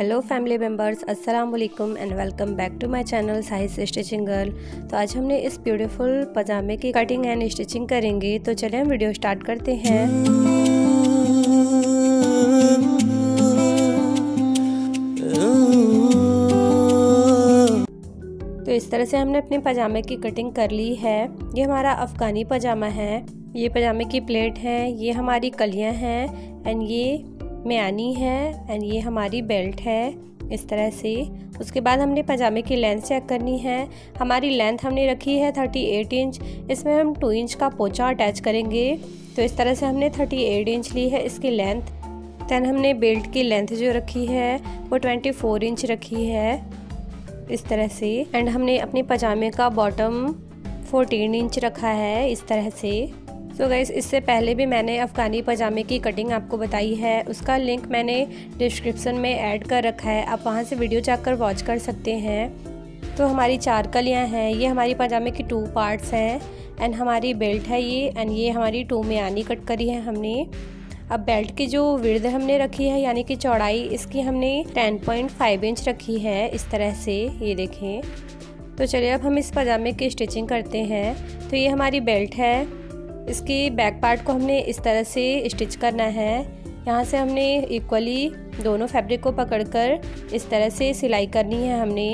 Hello family members, अस्सलाम वालेकुम and welcome back to my channel Sahis stitching girl. तो आज हमने इस ब्यूटीफुल पजामे की कटिंग एंड स्टिचिंग करेंगे। तो चलिए हम वीडियो स्टार्ट करते हैं। तो इस तरह से हमने अपने पजामे की कटिंग कर ली है। ये हमारा अफ़गानी पजामा है। ये पजामे की प्लेट है, ये हमारी कलियां हैं एंड ये म्यानी है एंड ये हमारी बेल्ट है इस तरह से। उसके बाद हमने पजामे की लेंथ चेक करनी है। हमारी लेंथ हमने रखी है 38 इंच। इसमें हम 2 इंच का पोंचा अटैच करेंगे। तो इस तरह से हमने 38 इंच ली है इसकी लेंथ। दैन हमने बेल्ट की लेंथ जो रखी है वो 24 इंच रखी है इस तरह से। एंड हमने अपने पजामे का बॉटम 14 इंच रखा है इस तरह से। सो गाइस, इससे पहले भी मैंने अफ़गानी पजामे की कटिंग आपको बताई है, उसका लिंक मैंने डिस्क्रिप्शन में ऐड कर रखा है, आप वहां से वीडियो जाकर वॉच कर सकते हैं। तो हमारी 4 कलियां हैं, ये हमारी पजामे की 2 पार्ट्स हैं एंड हमारी बेल्ट है ये एंड ये हमारी 2 म्यानी कट करी है हमने। अब बेल्ट की जो विड्थ हमने रखी है यानी कि चौड़ाई, इसकी हमने 10.5 इंच रखी है इस तरह से, ये देखें। तो चलिए अब हम इस पजामे की स्टिचिंग करते हैं। तो ये हमारी बेल्ट है, इसकी बैक पार्ट को हमने इस तरह से स्टिच करना है। यहाँ से हमने इक्वली दोनों फैब्रिक को पकड़कर इस तरह से सिलाई करनी है हमने।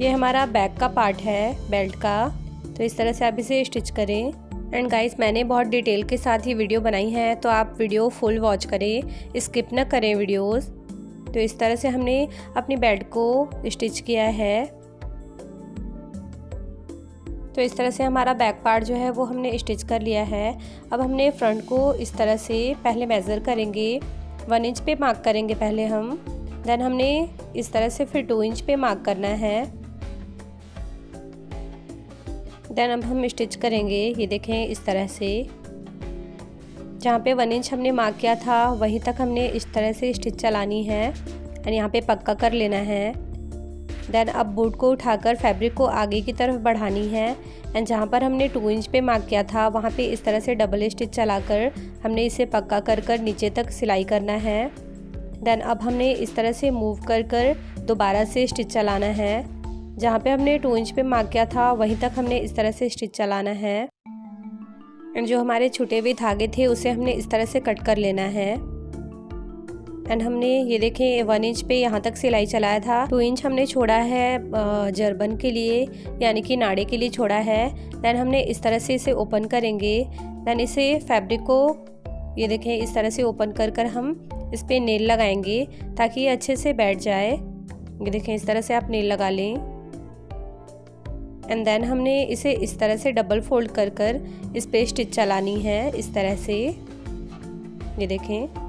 ये हमारा बैक का पार्ट है बेल्ट का, तो इस तरह से आप इसे स्टिच करें। एंड गाइस, मैंने बहुत डिटेल के साथ ही वीडियो बनाई है, तो आप वीडियो फुल वॉच करें, स्किप न करें वीडियोस। तो इस तरह से हमने अपनी बेल्ट को स्टिच किया है। तो इस तरह से हमारा बैक पार्ट जो है वो हमने स्टिच कर लिया है। अब हमने फ्रंट को इस तरह से पहले मेज़र करेंगे, 1 इंच पे मार्क करेंगे पहले हम। देन हमने इस तरह से फिर 2 इंच पे मार्क करना है। देन अब हम स्टिच करेंगे, ये देखें इस तरह से। जहाँ पे 1 इंच हमने मार्क किया था वहीं तक हमने इस तरह से स्टिच चलानी है और यहाँ पे पक्का कर लेना है। देन अब बूट को उठाकर फैब्रिक को आगे की तरफ बढ़ानी है एंड जहाँ पर हमने 2 इंच पे मार्क किया था वहाँ पे इस तरह से डबल स्टिच चलाकर हमने इसे पक्का कर नीचे तक सिलाई करना है। देन अब हमने इस तरह से मूव कर दोबारा से स्टिच चलाना है। जहाँ पे हमने 2 इंच पे मार्क किया था वहीं तक हमने इस तरह से स्टिच चलाना है एंड जो हमारे छूटे हुए धागे थे उसे हमने इस तरह से कट कर लेना है। एंड हमने ये देखें 1 इंच पे यहाँ तक सिलाई चलाया था, 2 इंच हमने छोड़ा है जर्बन के लिए यानी कि नाड़े के लिए छोड़ा है। देन हमने इस तरह से इसे ओपन करेंगे। देन इसे फैब्रिक को ये देखें इस तरह से ओपन कर हम इस पे नेल लगाएंगे ताकि ये अच्छे से बैठ जाए। ये देखें इस तरह से आप नेल लगा लें। एंड देन हमने इसे इस तरह से डबल फोल्ड कर इस पे स्टिच चलानी है इस तरह से। ये देखें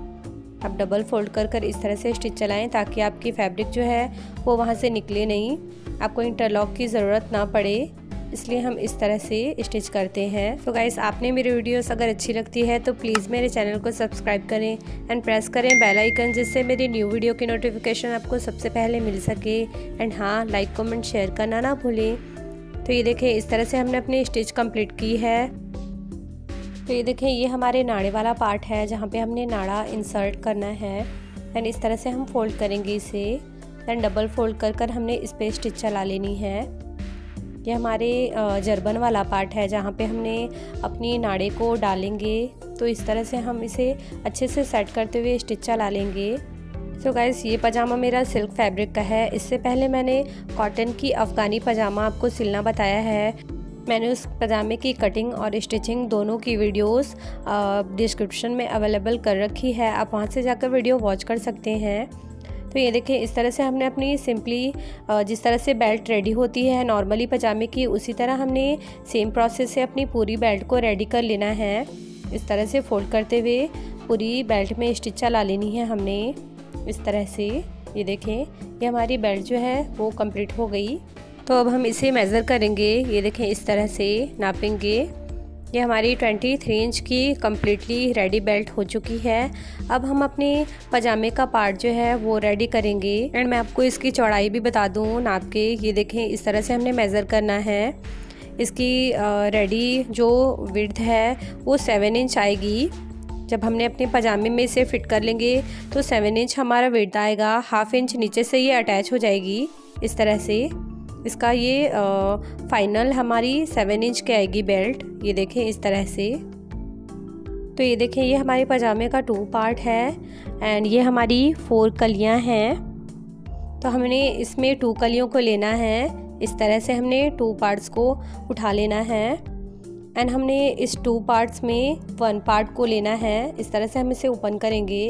आप डबल फोल्ड कर इस तरह से स्टिच चलाएं ताकि आपकी फैब्रिक जो है वो वहाँ से निकले नहीं, आपको इंटरलॉक की ज़रूरत ना पड़े, इसलिए हम इस तरह से स्टिच करते हैं। तो गाइस, आपने मेरी वीडियोस अगर अच्छी लगती है तो प्लीज़ मेरे चैनल को सब्सक्राइब करें एंड प्रेस करें बेल आइकन, जिससे मेरी न्यू वीडियो की नोटिफिकेशन आपको सबसे पहले मिल सके। एंड हाँ, लाइक कमेंट शेयर करना ना भूलें। तो ये देखें इस तरह से हमने अपनी स्टिच कंप्लीट की है। तो ये देखें ये हमारे नाड़े वाला पार्ट है जहाँ पे हमने नाड़ा इंसर्ट करना है। दैन इस तरह से हम फोल्ड करेंगे इसे। दैन डबल फोल्ड कर हमने इस पे स्टिच चला लेनी है। ये हमारे जर्बन वाला पार्ट है जहाँ पे हमने अपनी नाड़े को डालेंगे। तो इस तरह से हम इसे अच्छे से सेट करते हुए स्टिच चला लेंगे। सो गाइस, ये पजामा मेरा सिल्क फैब्रिक का है। इससे पहले मैंने कॉटन की अफ़गानी पजामा आपको सिलना बताया है। मैंने उस पजामे की कटिंग और स्टिचिंग दोनों की वीडियोस डिस्क्रिप्शन में अवेलेबल कर रखी है, आप वहां से जाकर वीडियो वॉच कर सकते हैं। तो ये देखें इस तरह से हमने अपनी सिंपली जिस तरह से बेल्ट रेडी होती है नॉर्मली पजामे की, उसी तरह हमने सेम प्रोसेस से अपनी पूरी बेल्ट को रेडी कर लेना है। इस तरह से फोल्ड करते हुए पूरी बेल्ट में स्टिच चला लेनी है हमने इस तरह से। ये देखें ये हमारी बेल्ट जो है वो कंप्लीट हो गई। तो अब हम इसे मेज़र करेंगे, ये देखें इस तरह से नापेंगे। ये हमारी 23 इंच की कम्प्लीटली रेडी बेल्ट हो चुकी है। अब हम अपने पजामे का पार्ट जो है वो रेडी करेंगे एंड मैं आपको इसकी चौड़ाई भी बता दूं नाप के। ये देखें इस तरह से हमने मेज़र करना है। इसकी रेडी जो विड्थ है वो 7 इंच आएगी। जब हमने अपने पजामे में इसे फिट कर लेंगे तो 7 इंच हमारा विड्थ आएगा, 1/2 इंच नीचे से ये अटैच हो जाएगी इस तरह से। इसका ये फाइनल हमारी 7 इंच की आएगी बेल्ट, ये देखें इस तरह से। तो ये देखें ये हमारे पजामे का 2 पार्ट है एंड ये हमारी 4 कलियां हैं। तो हमने इसमें 2 कलियों को लेना है, इस तरह से हमने 2 पार्ट्स को उठा लेना है एंड हमने इस 2 पार्ट्स में 1 पार्ट को लेना है। इस तरह से हम इसे ओपन करेंगे।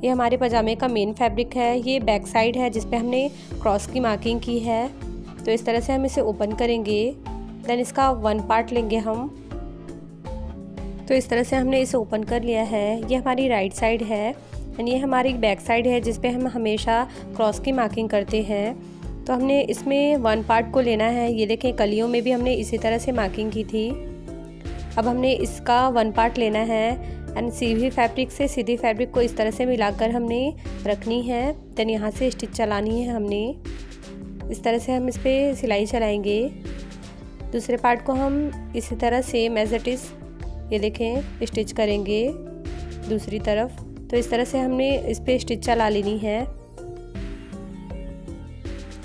ये हमारे पजामे का मेन फैब्रिक है, ये बैक साइड है जिस पे हमने क्रॉस की मार्किंग की है। तो इस तरह से हम इसे ओपन करेंगे, देन इसका 1 पार्ट लेंगे हम। तो इस तरह से हमने इसे ओपन कर लिया है। ये हमारी राइट साइड है एंड ये हमारी बैक साइड है जिस पे हम हमेशा क्रॉस की मार्किंग करते हैं। तो हमने इसमें 1 पार्ट को लेना है। ये देखें कलियों में भी हमने इसी तरह से मार्किंग की थी। अब हमने इसका 1 पार्ट लेना है एंड सीधी फैब्रिक से सीधी फैब्रिक को इस तरह से मिलाकर हमने रखनी है। देन यहाँ से स्टिच चलानी है हमने, इस तरह से हम इस पर सिलाई चलाएंगे। दूसरे पार्ट को हम इसी तरह सेम एज इट इज़ ये देखें स्टिच करेंगे दूसरी तरफ। तो इस तरह से हमने इस पर स्टिच चला लेनी है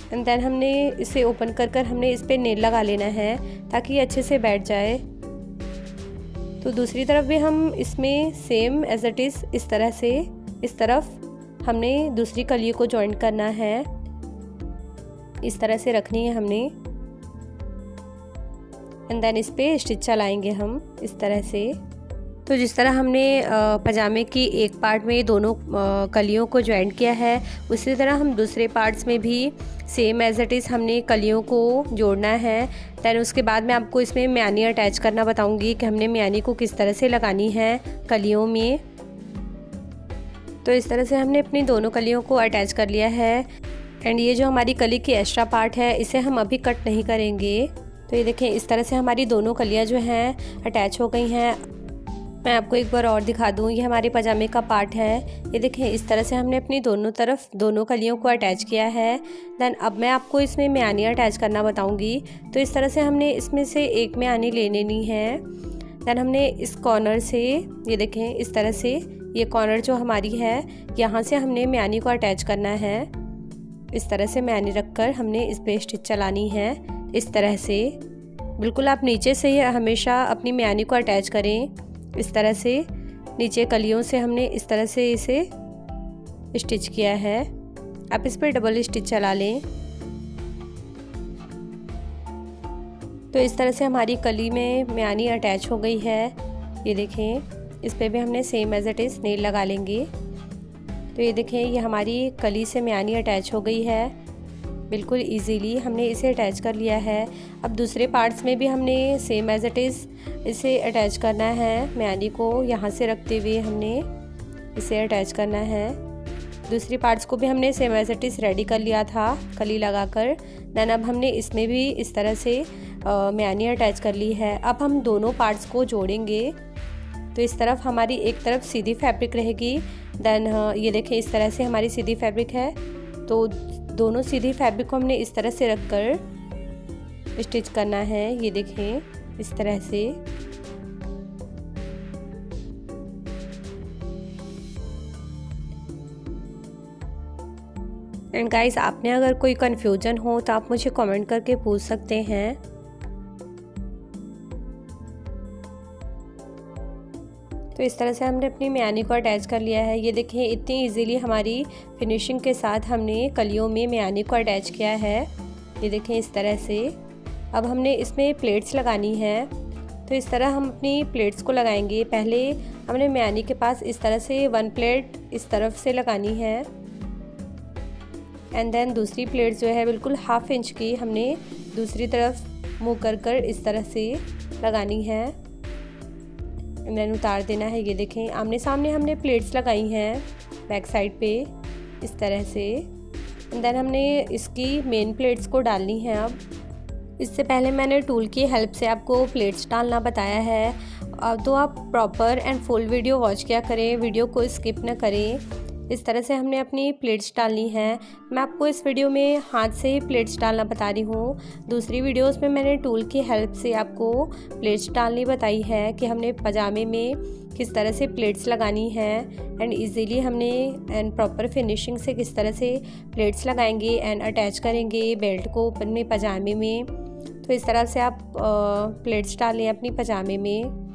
एंड देन हमने इसे ओपन कर हमने इस पर नेल लगा लेना है ताकि ये अच्छे से बैठ जाए। तो दूसरी तरफ भी हम इसमें सेम एज इट इज़ इस तरह से इस तरफ हमने दूसरी कली को जॉइंट करना है, इस तरह से रखनी है हमने एंड देन इस पे स्टिच चलाएंगे हम इस तरह से। तो जिस तरह हमने पजामे की एक पार्ट में दोनों कलियों को जॉइंट किया है, उसी तरह हम दूसरे पार्ट्स में भी सेम एज इट इज़ हमने कलियों को जोड़ना है। दैन उसके बाद मैं आपको इसमें म्यानी अटैच करना बताऊंगी कि हमने म्यानी को किस तरह से लगानी है कलियों में। तो इस तरह से हमने अपनी दोनों कलियों को अटैच कर लिया है एंड ये जो हमारी कली की एक्स्ट्रा पार्ट है इसे हम अभी कट नहीं करेंगे। तो ये देखें इस तरह से हमारी दोनों कलियां जो हैं अटैच हो गई हैं। मैं आपको एक बार और दिखा दूं, ये हमारे पजामे का पार्ट है। ये देखें इस तरह से हमने अपनी दोनों तरफ दोनों कलियों को अटैच किया है। देन अब मैं आपको इसमें म्यानी अटैच करना बताऊंगी। तो इस तरह से हमने इसमें से एक म्यानी ले लेनी है। देन हमने इस कॉर्नर से ये देखें इस तरह से ये कॉर्नर जो हमारी है यहाँ से हमने म्यानी को अटैच करना है। इस तरह से म्यानी रखकर हमने इस पे स्टिच चलानी है इस तरह से। बिल्कुल आप नीचे से ही हमेशा अपनी म्यानी को अटैच करें। इस तरह से नीचे कलियों से हमने इस तरह से इसे स्टिच किया है। आप इस पर डबल स्टिच चला लें। तो इस तरह से हमारी कली में म्यानी अटैच हो गई है। ये देखें इस पर भी हमने same as it is nail लगा लेंगे। तो ये देखें ये हमारी कली से म्यानी अटैच हो गई है। बिल्कुल इजीली हमने इसे अटैच कर लिया है। अब दूसरे पार्ट्स में भी हमने सेम एज इट इज़ इसे अटैच करना है। म्यानी को यहाँ से रखते हुए हमने इसे अटैच करना है। दूसरी पार्ट्स को भी हमने same as it is ready कर लिया था कली लगाकर। देन अब हमने इसमें भी इस तरह से म्यानी अटैच कर ली है। अब हम दोनों पार्ट्स को जोड़ेंगे। तो इस तरफ हमारी एक तरफ सीधी फैब्रिक रहेगी। देन ये देखें इस तरह से हमारी सीधी फैब्रिक है। तो दोनों सीधी फैब्रिक को हमने इस तरह से रखकर स्टिच करना है। ये देखें इस तरह से। एंड गाइस आपने अगर कोई कन्फ्यूजन हो तो आप मुझे कमेंट करके पूछ सकते हैं। तो इस तरह से हमने अपनी म्यानी को अटैच कर लिया है। ये देखें इतनी इजीली हमारी फिनिशिंग के साथ हमने कलियों में म्यानी को अटैच किया है। ये देखें इस तरह से। अब हमने इसमें प्लेट्स लगानी है। तो इस तरह हम अपनी प्लेट्स को लगाएंगे। पहले हमने म्यानी के पास इस तरह से 1 प्लेट इस तरफ से लगानी है एंड देन दूसरी प्लेट जो है बिल्कुल 1/2 इंच की हमने दूसरी तरफ मुँह कर इस तरह से लगानी है। देन उतार देना है। ये देखें आमने सामने हमने प्लेट्स लगाई हैं बैक साइड पे इस तरह से। देन हमने इसकी मेन प्लेट्स को डालनी है। अब इससे पहले मैंने टूल की हेल्प से आपको प्लेट्स डालना बताया है। अब तो आप proper and full video watch किया करें, वीडियो को स्किप न करें। इस तरह से हमने अपनी प्लेट्स डालनी है। मैं आपको इस वीडियो में हाथ से ही प्लेट्स डालना बता रही हूँ। दूसरी वीडियोस में मैंने टूल की हेल्प से आपको प्लेट्स डालनी बताई है कि हमने पजामे में किस तरह से प्लेट्स लगानी है एंड इजीली हमने एंड प्रॉपर फिनिशिंग से किस तरह से प्लेट्स लगाएंगे एंड अटैच करेंगे बेल्ट को अपने पजामे में। तो इस तरह से आप प्लेट्स डालें अपनी पजामे में।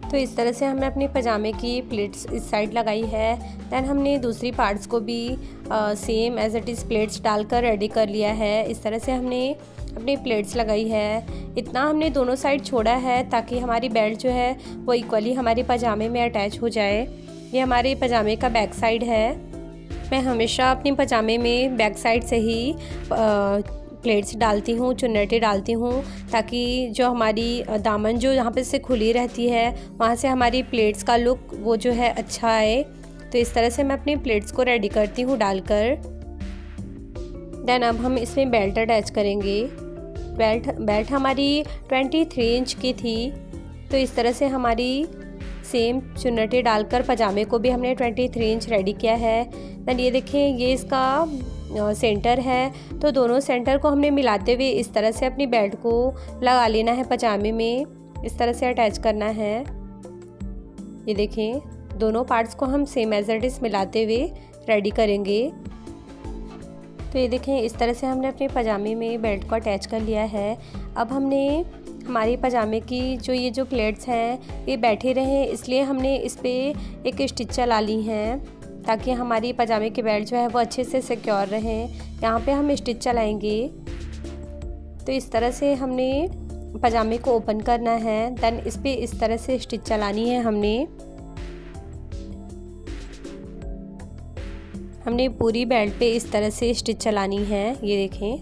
तो इस तरह से हमने अपने पजामे की प्लेट्स इस साइड लगाई है। दैन हमने दूसरी पार्ट्स को भी same as it is plates डालकर रेडी कर लिया है। इस तरह से हमने अपनी प्लेट्स लगाई है। इतना हमने दोनों साइड छोड़ा है ताकि हमारी बेल्ट जो है वो इक्वली हमारे पजामे में अटैच हो जाए। ये हमारे पजामे का बैक साइड है। मैं हमेशा अपने पजामे में बैक साइड से ही प्लेट्स डालती हूँ, चुन्नटें डालती हूँ, ताकि जो हमारी दामन जो यहाँ पे से खुली रहती है वहाँ से हमारी प्लेट्स का लुक वो जो है अच्छा आए। तो इस तरह से मैं अपनी प्लेट्स को रेडी करती हूँ डालकर। देन अब हम इसमें बेल्ट अटैच करेंगे। बेल्ट हमारी 23 इंच की थी। तो इस तरह से हमारी सेम चुन्नटें डालकर पजामे को भी हमने 23 इंच रेडी किया है। देन ये देखिए, ये इसका सेंटर है। तो दोनों सेंटर को हमने मिलाते हुए इस तरह से अपनी बेल्ट को लगा लेना है पजामे में। इस तरह से अटैच करना है। ये देखें, दोनों पार्ट्स को हम सेम एज इट इज़ मिलाते हुए रेडी करेंगे। तो ये देखें, इस तरह से हमने अपने पजामे में बेल्ट को अटैच कर लिया है। अब हमने हमारी पजामे की जो प्लेट्स हैं ये बैठे रहें, इसलिए हमने इस पर एक स्टिच चला ली हैं ताकि हमारी पजामे की बेल्ट जो है वो अच्छे से सिक्योर रहे। यहाँ पे हम स्टिच चलाएंगे। तो इस तरह से हमने पजामे को ओपन करना है। देन इस पे इस तरह से स्टिच चलानी है। हमने पूरी बेल्ट पे इस तरह से स्टिच चलानी है। ये देखें,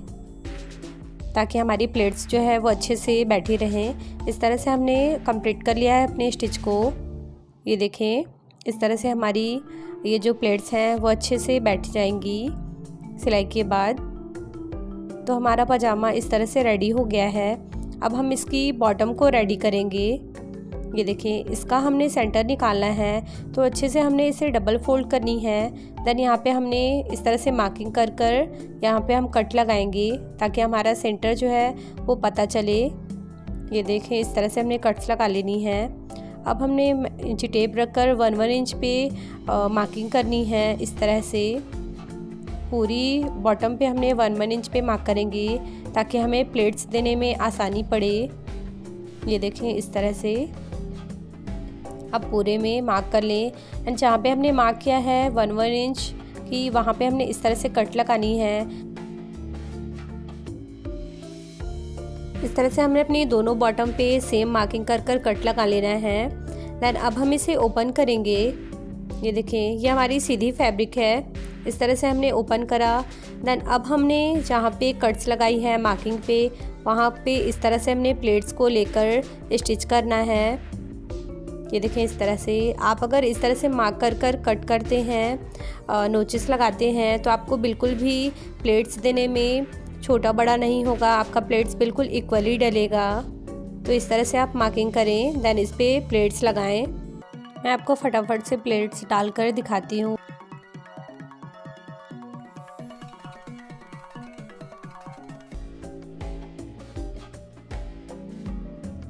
ताकि हमारी प्लेट्स जो है वो अच्छे से बैठी रहें। इस तरह से हमने कंप्लीट कर लिया है अपने स्टिच को। ये देखें, इस तरह से हमारी ये जो प्लेट्स हैं वो अच्छे से बैठ जाएंगी सिलाई के बाद। तो हमारा पजामा इस तरह से रेडी हो गया है। अब हम इसकी बॉटम को रेडी करेंगे। ये देखें, इसका हमने सेंटर निकालना है। तो अच्छे से हमने इसे डबल फोल्ड करनी है। देन यहाँ पे हमने इस तरह से मार्किंग कर कर यहाँ पे हम कट लगाएंगे ताकि हमारा सेंटर जो है वो पता चले। ये देखें, इस तरह से हमने कट्स लगा लेनी है। अब हमने इंची टेप रखकर 1 इंच पे मार्किंग करनी है। इस तरह से पूरी बॉटम पे हमने 1 इंच पे मार्क करेंगे ताकि हमें प्लेट्स देने में आसानी पड़े। ये देखें, इस तरह से अब पूरे में मार्क कर लें। एंड जहाँ पे हमने मार्क किया है 1 इंच की, वहाँ पे हमने इस तरह से कट लगानी है। इस तरह से हमने अपनी दोनों बॉटम पे सेम मार्किंग कर कर कट लगा लेना है। देन अब हम इसे ओपन करेंगे। ये देखें, ये हमारी सीधी फैब्रिक है। इस तरह से हमने ओपन करा। देन अब हमने जहाँ पे कट्स लगाई है मार्किंग पे, वहाँ पे इस तरह से हमने प्लेट्स को लेकर स्टिच करना है। ये देखें, इस तरह से आप अगर इस तरह से मार्क कर कर कट करते हैं, नोचेस लगाते हैं, तो आपको बिल्कुल भी प्लेट्स देने में छोटा बड़ा नहीं होगा। आपका प्लेट्स बिल्कुल इक्वली डलेगा। तो इस तरह से आप मार्किंग करें, देन इस पे प्लेट्स लगाएं। मैं आपको फटाफट से प्लेट्स डालकर दिखाती हूँ।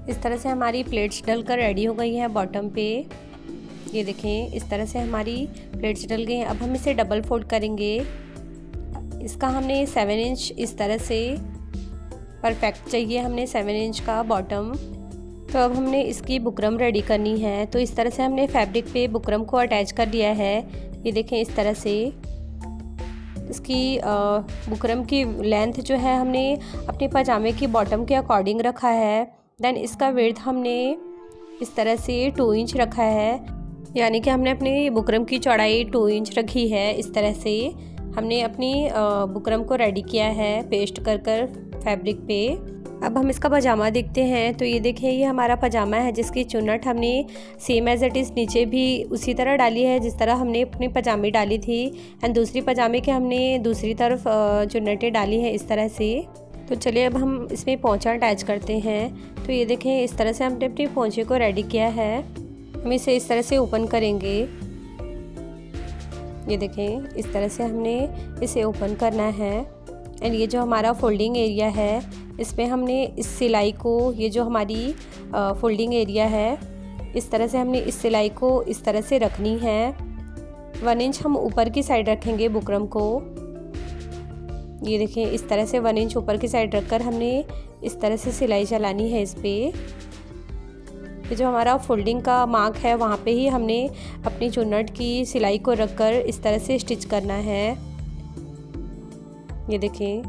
इस तरह से हमारी प्लेट्स डलकर रेडी हो गई है बॉटम पे। ये देखें, इस तरह से हमारी प्लेट्स डल गई हैं। अब हम इसे डबल फोल्ड करेंगे। इसका हमने 7 इंच इस तरह से परफेक्ट चाहिए, हमने 7 इंच का बॉटम। तो अब हमने इसकी बुकरम रेडी करनी है। तो इस तरह से हमने फैब्रिक पे बुकरम को अटैच कर दिया है। ये देखें, इस तरह से इसकी बुकरम की लेंथ जो है हमने अपने पजामे की बॉटम के अकॉर्डिंग रखा है। देन इसका विड्थ हमने इस तरह से 2 इंच रखा है, यानी कि हमने अपनी बुकरम की चौड़ाई 2 इंच रखी है। इस तरह से हमने अपनी बुकरम को रेडी किया है पेस्ट कर कर फैब्रिक पे। अब हम इसका पजामा देखते हैं। तो ये देखें, ये हमारा पजामा है जिसकी चुन्नट हमने सेम एज इट इज़ नीचे भी उसी तरह डाली है जिस तरह हमने अपनी पजामे डाली थी। एंड दूसरी पजामे के हमने दूसरी तरफ चुन्नटें डाली हैं इस तरह से। तो चलिए अब हम इसमें पोंछा अटैच करते हैं। तो ये देखें, इस तरह से हमने अपनी पोंछे को रेडी किया है। हम इसे इस तरह से ओपन करेंगे। ये देखें, इस तरह से हमने इसे ओपन करना है। एंड ये जो हमारा फोल्डिंग एरिया है, इसमें हमने इस सिलाई को, ये जो हमारी फोल्डिंग एरिया है, इस तरह से हमने इस सिलाई को इस तरह से रखनी है। 1 इंच हम ऊपर की साइड रखेंगे बुकरम को। ये देखें, इस तरह से 1 इंच ऊपर की साइड रखकर हमने इस तरह से सिलाई चलानी है इस पर। ये जो हमारा फोल्डिंग का मार्क है, वहाँ पे ही हमने अपनी चुन्नट की सिलाई को रखकर इस तरह से स्टिच करना है। ये देखें,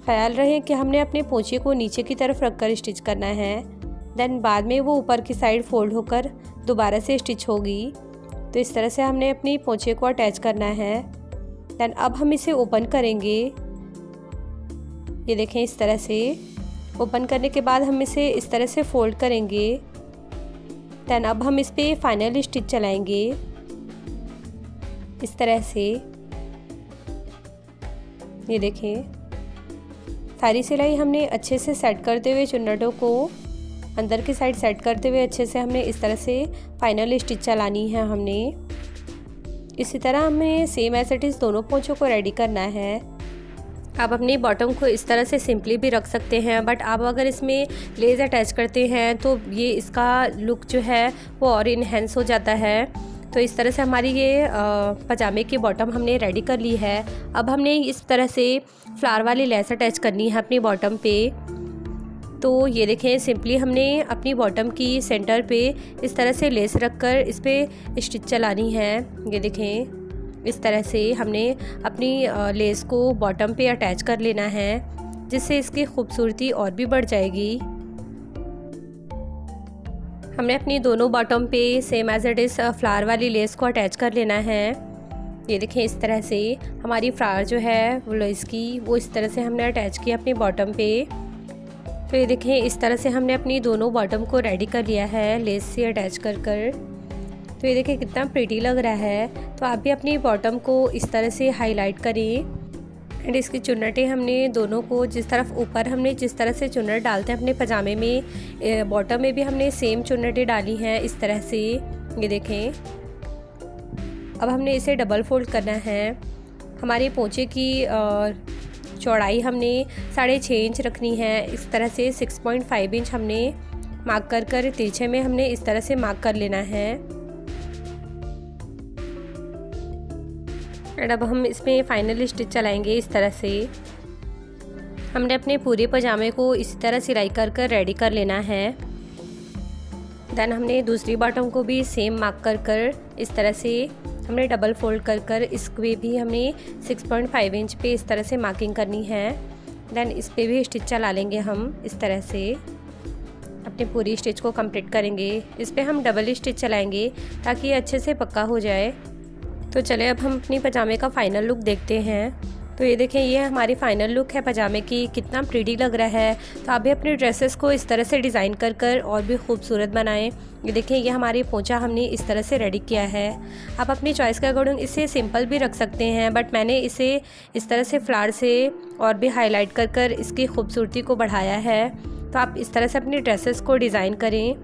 ख्याल रहे कि हमने अपने पोंचे को नीचे की तरफ रखकर स्टिच करना है। देन बाद में वो ऊपर की साइड फोल्ड होकर दोबारा से स्टिच होगी। तो इस तरह से हमने अपनी पोंचे को अटैच करना है। देन अब हम इसे ओपन करेंगे। ये देखें, इस तरह से ओपन करने के बाद हम इसे इस तरह से फोल्ड करेंगे। देन अब हम इस पर फाइनल स्टिच चलाएंगे इस तरह से। ये देखें, सारी सिलाई हमने अच्छे से सेट करते हुए, चुन्नटों को अंदर की साइड सेट करते हुए अच्छे से हमने इस तरह से फाइनल स्टिच चलानी है हमने। इसी तरह हमें सेम एज इट इज़ दोनों पोंचों को रेडी करना है। आप अपनी बॉटम को इस तरह से सिंपली भी रख सकते हैं, बट आप अगर इसमें लेस अटैच करते हैं तो ये इसका लुक जो है वो और इन्हेंस हो जाता है। तो इस तरह से हमारी ये पजामे की बॉटम हमने रेडी कर ली है। अब हमने इस तरह से फ्लावर वाली लेस अटैच करनी है अपनी बॉटम पे। तो ये देखें, सिंपली हमने अपनी बॉटम की सेंटर पे इस तरह से लेस रखकर इस पर स्टिच चलानी है। ये देखें, इस तरह से हमने अपनी लेस को बॉटम पे अटैच कर लेना है, जिससे इसकी खूबसूरती और भी बढ़ जाएगी। हमने अपनी दोनों बॉटम पे same as it is flower वाली लेस को अटैच कर लेना है। ये देखें, इस तरह से हमारी फ्लावर जो है वो लेस की, वो इस तरह से हमने अटैच किया अपनी बॉटम पे। तो ये देखें, इस तरह से हमने अपनी दोनों बॉटम को रेडी कर लिया है लेस से अटैच कर कर। तो ये देखिए कितना प्रीटी लग रहा है। तो आप भी अपनी बॉटम को इस तरह से हाईलाइट करें। एंड इसकी चुन्नटें हमने दोनों को जिस तरफ ऊपर हमने जिस तरह से चुन्नट डालते हैं अपने पजामे में, बॉटम में भी हमने सेम चुन्नटें डाली हैं इस तरह से। ये देखें, अब हमने इसे डबल फोल्ड करना है। हमारे पोंचे की चौड़ाई हमने 6.5 इंच रखनी है। इस तरह से 6.5 इंच हमने मार्क कर कर तिरछे में हमने इस तरह से मार्क कर लेना है। और अब हम इसमें फाइनल स्टिच चलाएंगे इस तरह से। हमने अपने पूरे पजामे को इसी तरह सिलाई कर कर रेडी कर लेना है। देन हमने दूसरी बॉटम को भी सेम मार्क कर कर इस तरह से हमने डबल फोल्ड कर कर इसको भी हमने 6.5 इंच पे इस तरह से मार्किंग करनी है। देन इस पे भी स्टिच चला लेंगे हम इस तरह से। अपनी पूरी स्टिच को कंप्लीट करेंगे। इस पे हम डबल स्टिच चलाएंगे ताकि ये अच्छे से पक्का हो जाए। तो चले अब हम अपनी पजामे का फाइनल लुक देखते हैं। तो ये देखें, ये हमारी फाइनल लुक है पजामे की। कितना प्रीटी लग रहा है। तो आप भी अपने ड्रेसेस को इस तरह से डिज़ाइन कर कर और भी खूबसूरत बनाएं। ये देखें, ये हमारी पोंचा हमने इस तरह से रेडी किया है। आप अपनी चॉइस के अकॉर्डिंग इसे सिंपल भी रख सकते हैं, बट मैंने इसे इस तरह से फ्लावर से और भी हाईलाइट कर कर इसकी खूबसूरती को बढ़ाया है। तो आप इस तरह से अपनी ड्रेसेस को डिज़ाइन करें।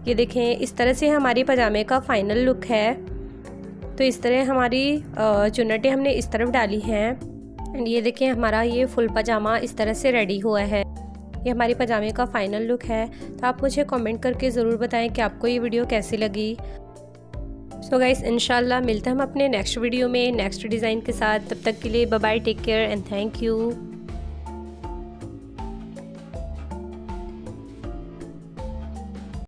ये देखें, इस तरह से हमारी पजामे का फाइनल लुक है। तो इस तरह हमारी चुन्नटें हमने इस तरफ डाली हैं। एंड ये देखें, हमारा ये फुल पजामा इस तरह से रेडी हुआ है। ये हमारी पजामे का फाइनल लुक है। तो आप मुझे कमेंट करके ज़रूर बताएं कि आपको ये वीडियो कैसी लगी। सो गाइस, इंशाल्लाह मिलते हैं हम अपने नेक्स्ट वीडियो में नेक्स्ट डिज़ाइन के साथ। तब तक के लिए bye bye, take care and thank you.